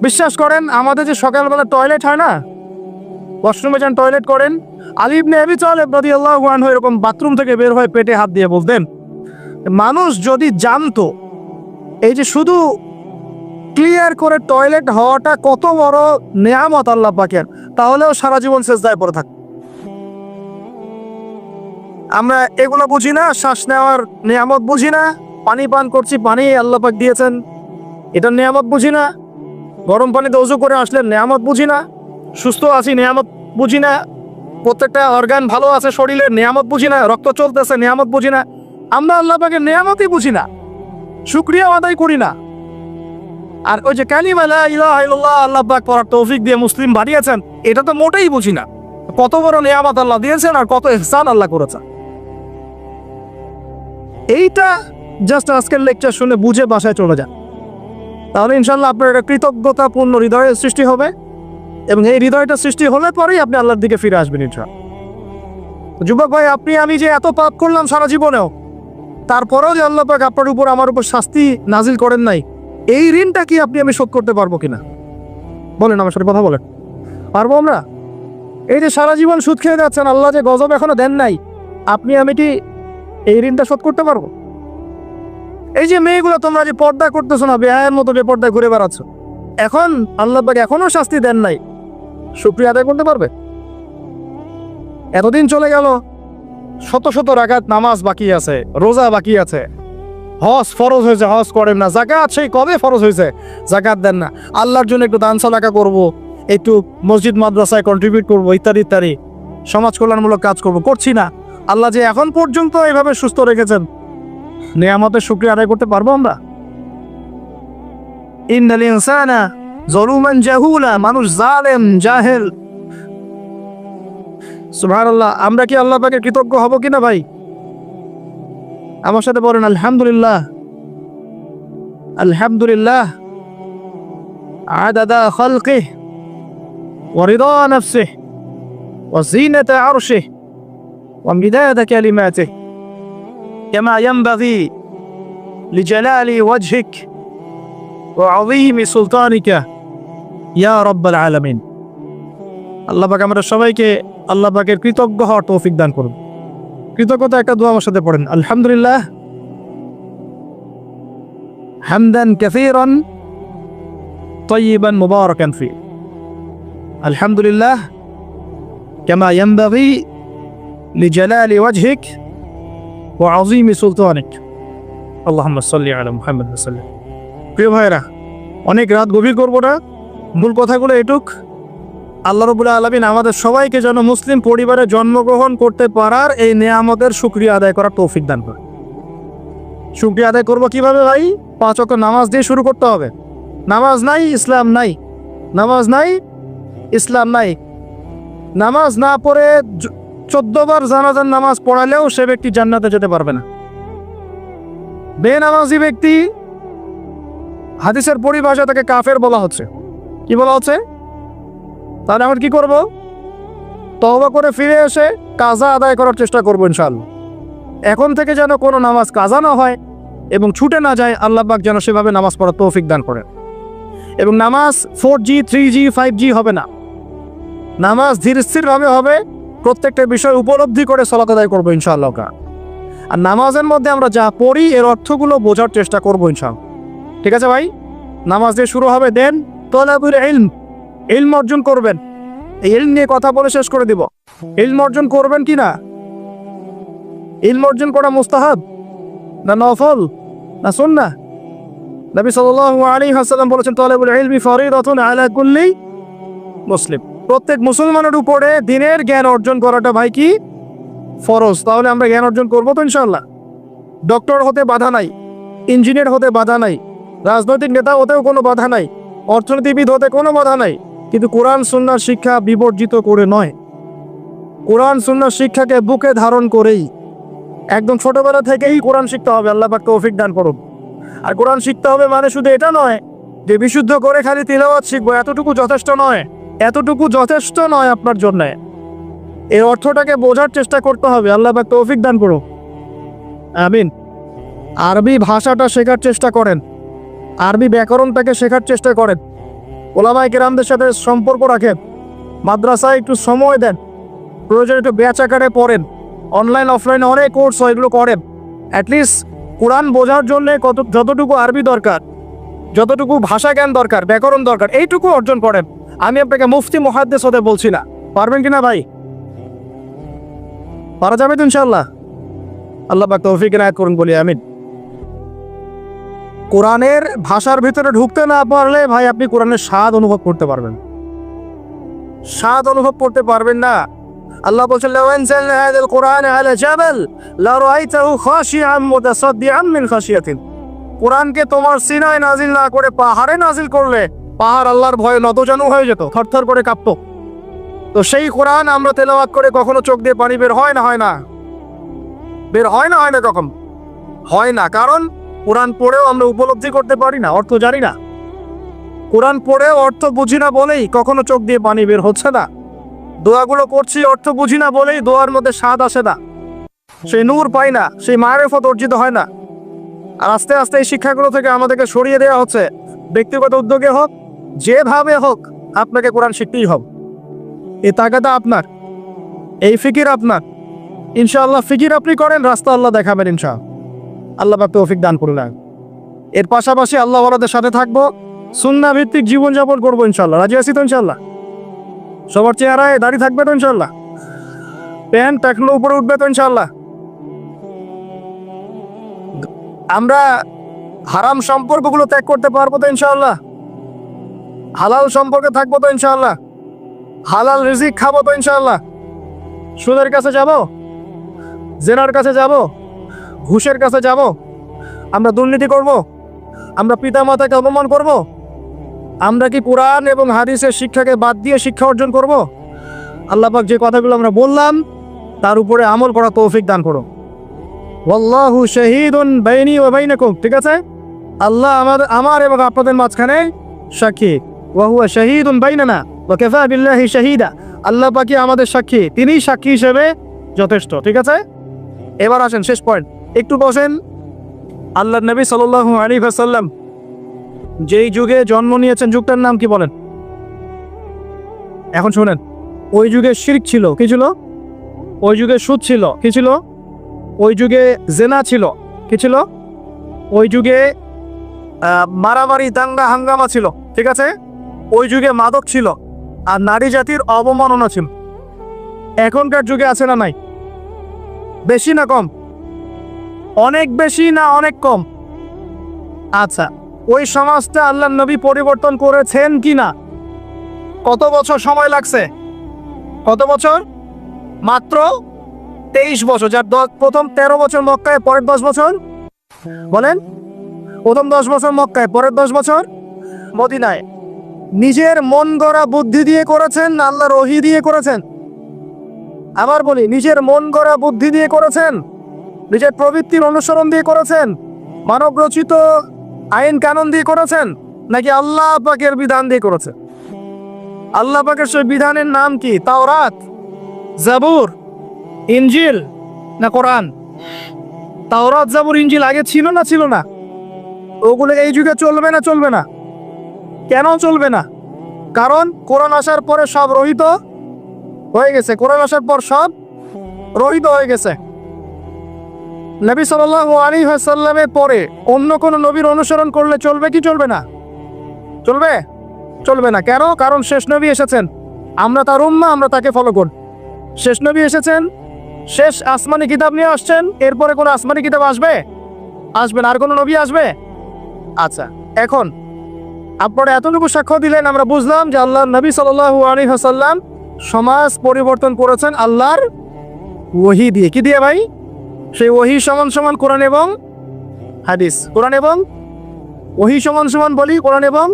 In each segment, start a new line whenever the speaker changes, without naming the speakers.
বিশ্বাস করেন আমাদের যে সকালবেলা টয়লেট হয় না, ওয়াশরুমে যান টয়লেট করেন, আলী ইবনে আবি তালেব রাদিয়াল্লাহু আনহু এরকম বাথরুম থেকে বের হয়ে পেটে হাত দিয়ে বলতেন, মানুষ যদি জানতো এই যে শুধু ক্লিয়ার করে টয়লেট হওয়াটা কত বড় নেয়ামত আল্লাহ পাকের, তাহলেও সারা জীবন সেজদায় পড়ে থাকতো। আমরা এগুলো বুঝি না, শ্বাস নেওয়ার নিয়ামত বুঝি না, পানি পান করছি, পানি আল্লাহ পাক দিয়েছেন, এটা নিয়ামত বুঝি না, গরম পানিতে ওযু করে আসলে নিয়ামত বুঝি না, সুস্থ আছি নিয়ামত বুঝি না, প্রত্যেকটা অর্গান ভালো আছে শরীরের নিয়ামত বুঝি না, রক্ত চলতেছে নিয়ামত বুঝি না। আমরা আল্লাহ পাকের নিয়ামতই বুঝি না, শুকরিয়া আদায় করি না। আর ওই যে কালিমা লা ইলাহা ইল্লাল্লাহ আল্লাহ পাক পড়ার তৌফিক দিয়ে মুসলিম বানিয়েছেন, এটা তো মোটেই বুঝি না। কত বড় নিয়ামত আল্লাহ দিয়েছেন আর কত ইহসান আল্লাহ করেছেন। এইটা জাস্ট আজকের লেকচার শুনে বুঝে বাসায় চলে যান, তাহলে ইনশাল্লাহ আপনার একটা কৃতজ্ঞতাপূর্ণ হৃদয়ের সৃষ্টি হবে, এবং এই হৃদয়টা সৃষ্টি হলে পরেই আপনি আল্লাহর দিকে ফিরে আসবেন ইনশাআল্লাহ। যুবক ভাই, আপনি আমি যে এত পাপ করলাম সারা জীবনেও, তারপরেও যে আল্লাহ পাক আপনার উপর আমার উপর শাস্তি নাজিল করেন নাই, এই ঋণটা কি আপনি আমি শোধ করতে পারবো কিনা? বলেন, আমার সাথে কথা বলেন, পারবো আমরা? এই যে সারা জীবন সুদ খেয়ে যাচ্ছেন, আল্লাহ যে গজব এখনো দেন নাই, আপনি আমি কি এই ঋণটা শোধ করতে পারবো? এই যে মেয়েগুলো তোমরা যে পর্দা করতেছো না, বেহায়ের মতো বেপর্দায় ঘুরে বেড়াচ্ছ, এখন আল্লাহ পাক এখনো শাস্তি দেন নাই, শুকরিয়া আদায় করতে পারবে? এতদিন চলে গেল, শত শত রাকাত নামাজ বাকি আছে, রোজা বাকি আছে, হজ ফরজ হয়েছে হজ করেন না, যাকাত সেই কবে ফরজ হয়েছে যাকাত দেন না, আল্লাহর জন্য একটু দান সাদাকা করব, একটু মসজিদ মাদ্রাসায় কন্ট্রিবিউট করব, ইত্যাদি ইত্যাদি সমাজ কল্যাণমূলক কাজ করব, করছি না। আল্লাহ যে এখন পর্যন্ত এইভাবে সুস্থ রেখেছেন, নিয়ামতের শুকরিয়া আদায় করতে পারবো আমরা? ইন্নাল ইনসানা যালুমান জাহুলা, মানুষ জালেম জাহেল। সুবহানাল্লাহ, আমরা কি আল্লাহ পাকের কৃতজ্ঞ হব কিনা ভাই? আমার সাথে বলেন আলহামদুলিল্লাহ। আলহামদুলিল্লাহ আদাদা খালকিহি ওয়া রিদা নাফসিহি ওয়া জিনাতা আরশিহি ওয়া মিদাদা কালিমাতিহি কামা ইয়ানবাগি লিজালালি ওয়াজহিক ওয়া আযীমি সুলতানিকা ইয়া রাব্বাল আলামিন। আল্লাহ পাক আমাদের সবাইকে আল্লাহ পাকের কৃতজ্ঞ হওয়ার তৌফিক দান করুন। কৃতজ্ঞতা একটা দোয়া আমার সাথে পড়েন, আলহামদুলিল্লাহ হামদান কাসীরান তাইয়িবান মুবারাকান ফি, আলহামদুলিল্লাহ কামা ইয়ানবাগি লিজালালি ওয়াজহিক ওয়া আযীমি সুলতানিক আল্লাহুম্মা সাল্লি আলা মুহাম্মাদ ওয়া সাল্লাম। প্রিয় ভাইরা, অনেক রাত গভীর করব না, মূল কথাগুলো এটুক। আল্লাহ রাব্বুল আলামিন আমাদের সবাইকে যেন মুসলিম পরিবারে জন্মগ্রহণ করতে পারার এই নিয়ামতের শুকরিয়া আদায় করার তৌফিক দান করে। শুকরিয়া আদায় করবো কিভাবে ভাই? 5 ওয়াক্ত নামাজ দিয়ে শুরু করতে হবে। নামাজ নাই ইসলাম নাই, নামাজ নাই ইসলাম নাই। নামাজ না পড়ে 14 বার জানাজার নামাজ পড়ালেও সে ব্যক্তি জান্নাতে যেতে পারবে না। বেনামাজি ব্যক্তি, হাদিসের পরিভাষা তাকে কাফের বলা হচ্ছে। কি বলা হচ্ছে? তাহলে আমরা কি করব? তওবা করে ফিরে এসে কাজা আদায় করার চেষ্টা করবো ইনশাআল্লাহ। এখন থেকে যেন কোনো নামাজ কাজা না হয় এবং ছুটে না যায়, আল্লাহ পাক যেন সেভাবে নামাজ পড়ার তৌফিক দান করেন। এবং নামাজ 4G 3G 5G হবে না, নামাজ ধীর স্থিরভাবে হবে, প্রত্যেকটা বিষয় উপলব্ধি করে সালাত আদায় করবো ইনশাআল্লাহ। আর নামাজের মধ্যে আমরা যা পড়ি এর অর্থগুলো বোঝার চেষ্টা করবো ইনশাআল্লাহ। ঠিক আছে ভাই? নামাজ দিয়ে শুরু হবে, দেন তলাবুল ইলম, ইলম অর্জন করবেন। এই ইলম নিয়ে কথা বলে শেষ করে দিব। ইলম অর্জন করবেন কি না? ইলম অর্জন করা মুস্তাহাব না নফল না সুন্নাহ? নবী সাল্লাল্লাহু আলাইহি ওয়াসাল্লাম বলেছেন, তলাবুল ইলমি ফরিদাতুন আলা কুল্লি মুসলিম। প্রত্যেক মুসলমানের উপরে দ্বীনের জ্ঞান অর্জন করাটা ভাই কি? ফরজ। তাহলে আমরা জ্ঞান অর্জন করবো তো ইনশাআল্লাহ। ডক্টর হতে বাধা নাই, ইঞ্জিনিয়ার হতে বাধা নাই, রাজনৈতিক নেতা হতেও কোনো বাধা নাই, অর্থনীতিবিদ হতে কোনো বাধা নাই, কিন্তু কোরআন সুন্নাহর শিক্ষা বিবর্জিত করে নয়, কোরআন সুন্নাহর শিক্ষাকে বুকে ধারণ করেই একদম ছোটবেলা থেকেই কোরআন শিখতে হবে। আল্লাহ পাক তৌফিক দান করুন। আর কোরআন শিখতে হবে মানে শুধু এটা নয় যে বিশুদ্ধ করে খালি তিলাওয়াত শিখবো, এতটুকু যথেষ্ট নয়, এতটুকু যথেষ্ট নয় আপনার জন্য। এই অর্থটাকে বোঝার চেষ্টা করতে হবে। আল্লাহ পাক তৌফিক দান করুন, আমিন। আরবি ভাষাটা শেখার চেষ্টা করেন, আরবি ব্যাকরণটাকে শেখার চেষ্টা করেন, ওলামায়ে কেরামদের সাথে সম্পর্ক রাখেন, মাদ্রাসায় একটু সময় দেন, প্রয়োজন একটু ব্যাচ আকারে পড়েন, অনলাইন অফলাইনে অনেক কোর্স হয়, এগুলো করেন। অ্যাটলিস্ট কোরআন বোঝার জন্য যতটুকু আরবি দরকার, যতটুকু ভাষা জ্ঞান দরকার, ব্যাকরণ দরকার, এইটুকু অর্জন করেন। আমি আপনাকে মুফতি মুহাদ্দিস হতে বলছি না। পারবেন কিনা ভাই? পারা যাবে তো ইনশাআল্লাহ। আল্লাহ পাক তৌফিক ইনায়াত করুন বলি আমিন। কোরআনের ভাষার ভিতরে ঢুকতে না পারলে ভাই আপনি কোরআনের স্বাদ অনুভব করতে পারবেন, স্বাদ অনুভব করতে পারবেন না। আল্লাহ বলছেন লাউ আনজালনা হাযাল কুরআনা আলা জাবাল লা রাআইতাহু খাশিআম মুতাসাদ্দিআম মিন খাশিয়াতিন। কোরআনকে তোমার সিনায় নাজিল না করে পাহাড়ে নাজিল করলে পাহাড় আল্লাহর ভয়ে নতজানু হয়ে যেত, থরথর করে কাঁপতো। তো সেই কোরআন আমরা তেলাওয়াত করে কখনো চোখ দিয়ে পানি বের হয় না? হয় না? বের হয় না? হয় না? কখন হয় না? কারণ কোরআন পড়েও আমরা উপলব্ধি করতে পারি না, অর্থ জানি না। কোরআন পড়েও অর্থ বুঝি না বলেই কখনো চোখ দিয়ে পানি বের হচ্ছে না। দোয়াগুলো করছি অর্থ বুঝি না বলেই দোয়ার মধ্যে স্বাদ আসে না, সেই নূর পাই না, সেই মারিফত অর্জিত হয় না। আর আস্তে আস্তে এই শিক্ষাগুলো থেকে আমাদেরকে সরিয়ে দেওয়া হচ্ছে। ব্যক্তিগত উদ্যোগে হোক, যেভাবে হোক, আপনাকে কোরআন শিখতেই হবে। এই তাগাদা আপনার, এই ফিকির আপনার। ইনশাআল্লাহ ফিকির আপনি করেন, রাস্তা আল্লাহ দেখাবেন ইনশাআল্লাহ। আল্লাহ পাক তৌফিক দান করুন। এর পাশাপাশি আল্লাহ ওয়ালাদের সাথে থাকবো, সুন্নাহ ভিত্তিক জীবনযাপন করবো ইনশাআল্লাহ। রাজি আছি তো ইনশাআল্লাহ? সবার চেহারায় দাড়ি থাকবে তো ইনশাআল্লাহ? প্যান্ট টাকলো উপরে উঠবে তো ইনশাআল্লাহ? আমরা হারাম সম্পর্কগুলো ত্যাগ করতে পারবো তো ইনশাআল্লাহ? হালাল সম্পর্কে থাকবো তো ইনশাআল্লাহ? হালাল রিজিক খাবো তো ইনশাআল্লাহ? সুদের কাছে যাব, জেনার কাছে যাব, ঘুষের কাছে যাব? আমরা দুর্নীতি করব? আমরা পিতা মাতাকে অপমান করব? আমরা কি কোরআন এবং হাদিসের শিক্ষাকে বাদ দিয়ে শিক্ষা অর্জন করব? আল্লাহ পাক যে কথাগুলো আমরা বললাম তার উপরে আমল করা তৌফিক দান করো। ওয়াল্লাহু শাহীদুন বাইনি ওয়া বাইনাকুম। ঠিক আছে? আল্লাহ আমার এবং আপনাদের মাঝখানে সাক্ষী। ওয়া হুয়া শাহীদুন বাইনানা ওয়া কাফা বিল্লাহি শাহীদা। আল্লাহ পাকই আমাদের সাক্ষী, তিনিই সাক্ষী হিসেবে যথেষ্ট। ঠিক আছে? এবার আসেন শেষ পয়েন্ট, একটু বসেন। আল্লাহর নবী সাল্লাল্লাহু আলাইহি ওয়াসাল্লাম যেই যুগে জন্ম নিয়েছেন, যুগটার নাম কি বলেন? এখন শুনেন, ওই যুগে শিরক ছিল, কি ছিল? ওই যুগে সুদ ছিল, কি ছিল? ওই যুগে জেনা ছিল, কি ছিল? ওই যুগে মারামারি দাঙ্গা হাঙ্গামা ছিল। ঠিক আছে? ওই যুগে মাদক ছিল, আর নারী জাতির অবমাননা ছিল। এখনকার যুগে আছে না নাই? বেশি না কম? অনেক বেশি না অনেক কম? আচ্ছা, ওই সমাজটা আল্লাহর নবী পরিবর্তন করেছেন কি না? কত বছর সময় লাগছে? কত বছর? মাত্র 23 বছর। যার প্রথম 13 বছর মক্কায়, পরের 10 বছর বলেন, প্রথম 10 বছর মক্কায়, পরের 10 বছর মদিনায়। নিজের মন গড়া বুদ্ধি দিয়ে করেছেন, আল্লাহর ওহী দিয়ে করেছেন? আবার বলি, নিজের মন গড়া বুদ্ধি দিয়ে করেছেন, নিজের প্রবৃত্তির অনুসরণ দিয়ে করেছেন, মানব রচিত আইন কানুন দিয়ে করেছেন, নাকি আল্লাহ পাকের বিধান দিয়ে করেছেন? আল্লাহ পাকের সেই বিধানের নাম কি? তাওরাত, জাবুর, ইনজিল না কোরআন? তাওরাত, জাবুর, ইনজিল আগে ছিল না ছিল না? ওগুলো এই যুগে চলবে না চলবে না? কেন চলবে না? কারণ কোরআন আসার পরে সব রহিত হয়ে গেছে। কোরআন আসার পর সব রহিত হয়ে গেছে। নবী সাল্লাল্লাহু আলাইহি ওয়াসাল্লামের পরে অন্য কোন নবীর অনুসরণ করলে চলবে কি চলবে না? চলবে? চলবে না। কেন? কারণ শেষ নবী এসেছেন, আমরা তার উম্মাহ, আমরা তাকে ফলো করব। শেষ নবী এসেছেন, শেষ আসমানি কিতাব নিয়ে আসছেন, এরপরে কোন আসমানি কিতাব আসবে? আসবে না। আর কোন নবী আসবে? আচ্ছা, এখন আপনারা এতটুকু সাক্ষ্য দিলেন, আমরা বুঝলাম যে আল্লাহর নবী সাল্লাল্লাহু আলাইহি ওয়াসাল্লাম সমাজ পরিবর্তন করেছেন আল্লাহর ওহী দিয়ে। কি দিয়ে ভাই? সেই ওহী সমান সমান কোরআন এবং হাদিস। কোরআন এবং ওহী সমান সমান বলি কোরআন এবং,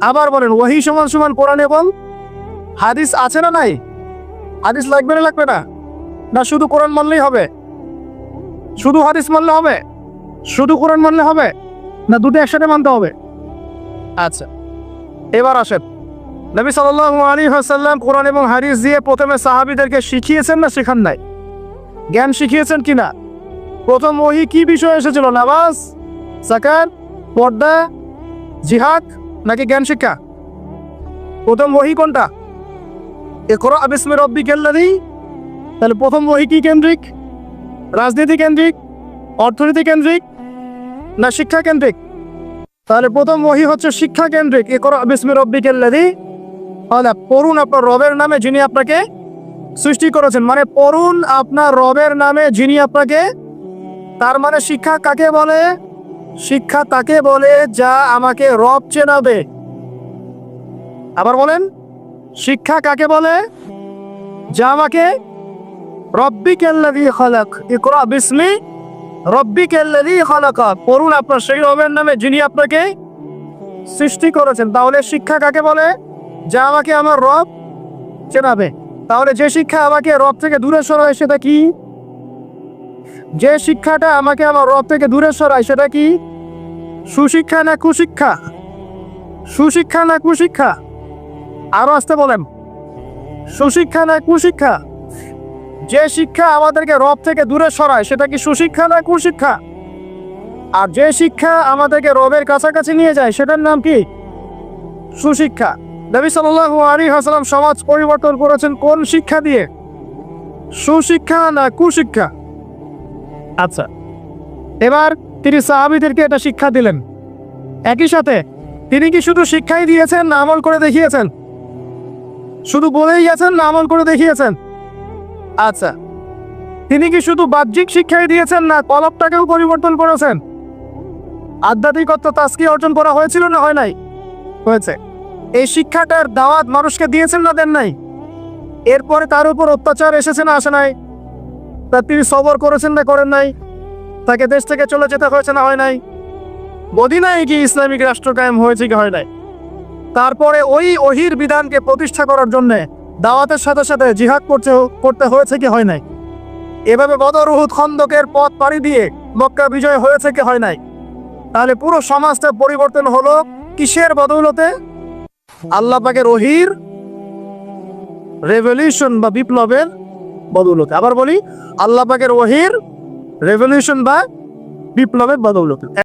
আবার বলেন ওহী সমান সমান কোরআন এবং হাদিস। আছে না নাই? হাদিস লাগবে না লাগবে না? না শুধু কোরআন মানলেই হবে? শুধু হাদিস মানলে হবে? শুধু কোরআন মানলে হবে? না দুটো একসাথে মানতে হবে? আচ্ছা, এবার আসেন, নবী সাল্লাল্লাহু আলাইহি ওয়াসাল্লাম কোরআন এবং হাদিস দিয়ে প্রথমে সাহাবীদেরকে শিখিয়েছেন না শেখান নাই? জ্ঞান শিখিয়েছেন কিনা? প্রথম ওহী কি বিষয় এসেছিল? নামাজ, যাকাত, পর্দা, জিহাদ নাকি জ্ঞান শিক্ষা? প্রথম ওহী কোনটা? ইকরা বিসমি রাব্বিকাল্লাযী। তাহলে প্রথম ওহী কি কেন্দ্রিক? রাজনীতি কেন্দ্রিক, অর্থনীতি কেন্দ্রিক, না শিক্ষা কেন্দ্রিক? তাহলে প্রথম ওহী হচ্ছে শিক্ষা কেন্দ্রিক। ইকরা বিসমি রাব্বিকাল্লাযী, পড়ুন আপনার রবের নামে যিনি আপনাকে সৃষ্টি করেছেন। মানে পড়ুন আপনার রবের নামে যিনি আপনাকে, তার মানে শিক্ষা কাকে বলে? শিক্ষা তাকে বলে যা আমাকে রব চেনাবে। আবার বলেন, শিক্ষা কাকে বলে? যা আমাকে রব্বিকাল্লাযী খালাক, ইকরা বিসমি রব্বিকাল্লাযী খালাক, পড়ুন আপনার সেই রবের নামে যিনি আপনাকে সৃষ্টি করেছেন। তাহলে শিক্ষা কাকে বলে? যা আমাকে আমার রব চেনাবে। তাহলে যে শিক্ষা আমাকে রব থেকে দূরে সরায় সেটা কি? যে শিক্ষাটা আমাকে আমার রব থেকে দূরে সরায় সেটা কি? সুশিক্ষা না কুশিক্ষা? সুশিক্ষা না কুশিক্ষা? আরো আসতে বলেন, সুশিক্ষা না কুশিক্ষা? যে শিক্ষা আমাদেরকে রব থেকে দূরে সরায় সেটা কি সুশিক্ষা না কুশিক্ষা? আর যে শিক্ষা আমাদেরকে রবের কাছাকাছি নিয়ে যায় সেটার নাম কি? সুশিক্ষা। নবী সাল্লাল্লাহু আলাইহি ওয়াসাল্লাম সমাজ পরিবর্তন করেছেন কোন শিক্ষা দিয়ে? সুশিক্ষা না কুশিক্ষা? আচ্ছা, এবার তিনি সাহাবীদেরকে এটা শিক্ষা দিলেন। একই সাথে তিনি কি শুধু শিক্ষাই দিয়েছেন না আমল করে দেখিয়েছেন? শুধু বলেই গেছেন না আমল করে দেখিয়েছেন? আচ্ছা, তিনি কি শুধু বাহ্যিক শিক্ষাই দিয়েছেন না কলবটাকেও পরিবর্তন করেছেন? আধ্যাত্মিকত্ব তাজকিয়া অর্জন করা হয়েছিল না হয় নাই? হয়েছে। এই শিক্ষাটার দাওয়াত মানুষকে দিয়েছেন না দেন নাই? এরপরে তার উপর অত্যাচার এসেছে না আসে নাই? তা তিনি সবর করেছেন না করেন নাই? তাকে দেশ থেকে চলে যেতে হয়েছে না হয় নাই? মদিনায় কি ইসলামিক রাষ্ট্র কায়েম হয়েছে কি হয় নাই? তারপরে ওই ওহির বিধানকে প্রতিষ্ঠা করার জন্য দাওয়াতের সাথে সাথে জিহাদ করতে হয়েছে কি হয় নাই? এভাবে বদর উহুদ খন্দকের পথ পাড়ি দিয়ে মক্কা বিজয় হয়েছে কি হয় নাই? তাহলে পুরো সমাজটা পরিবর্তন হলো কিসের বদৌলতে? আল্লাহ পাকের ওহির রেভলিউশন বা বিপ্লবের বদৌলতে। আবার বলি, আল্লাহ পাকের ওহির রেভলিউশন বা বিপ্লবের বদৌলতে।